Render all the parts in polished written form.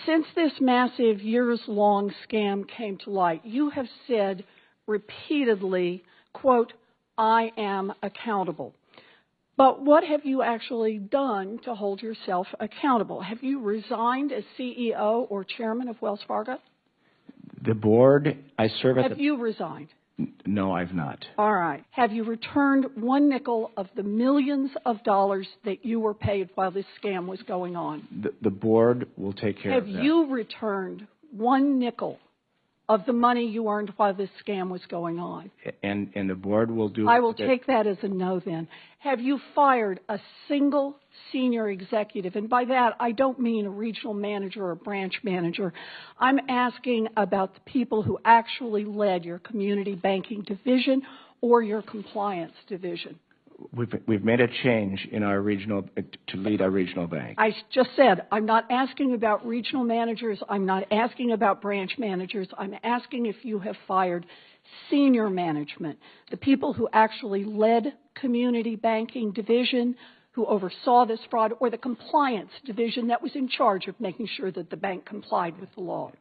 Since this massive years-long scam came to light, you have said repeatedly, quote, "I am accountable." But what have you actually done to hold yourself accountable? Have you resigned as CEO or chairman of Wells Fargo? The board, I serve at Have you resigned? No, I've not. All right. Have you returned one nickel of the millions of dollars that you were paid while this scam was going on? The board will take care of that. Have you returned one nickel of the money you earned while this scam was going on? And the board will do... I will take that as a no then. Have you fired a single senior executive? And by that, I don't mean a regional manager or a branch manager. I'm asking about the people who actually led your community banking division or your compliance division. We've made a change in our regional, to lead our regional bank. I just said, I'm not asking about regional managers. I'm not asking about branch managers. I'm asking if you have fired senior management, the people who actually led community banking division, who oversaw this fraud, or the compliance division that was in charge of making sure that the bank complied with the law.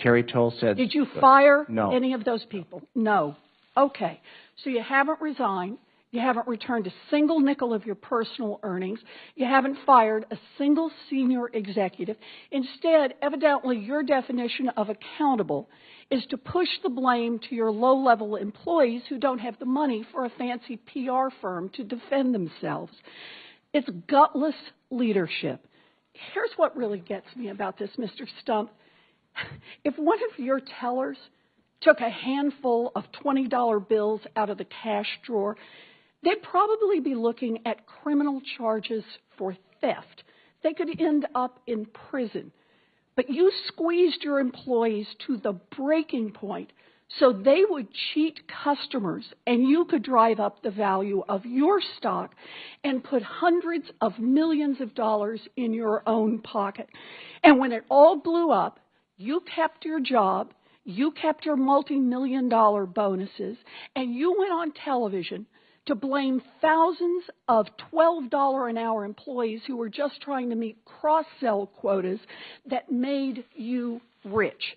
Carrie Toll said... Did you fire No. any of those people? No. Okay. So you haven't resigned. You haven't returned a single nickel of your personal earnings. You haven't fired a single senior executive. Instead, evidently, your definition of accountable is to push the blame to your low-level employees who don't have the money for a fancy PR firm to defend themselves. It's gutless leadership. Here's what really gets me about this, Mr. Stump. If one of your tellers took a handful of $20 bills out of the cash drawer, they'd probably be looking at criminal charges for theft. They could end up in prison. But you squeezed your employees to the breaking point so they would cheat customers and you could drive up the value of your stock and put hundreds of millions of dollars in your own pocket. And when it all blew up, you kept your job, you kept your multi-million-dollar bonuses, and you went on television to blame thousands of $12 an hour employees who were just trying to meet cross-sell quotas that made you rich.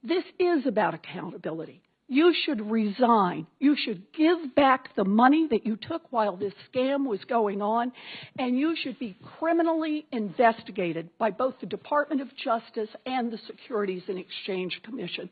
This is about accountability. You should resign. You should give back the money that you took while this scam was going on, and you should be criminally investigated by both the Department of Justice and the Securities and Exchange Commission.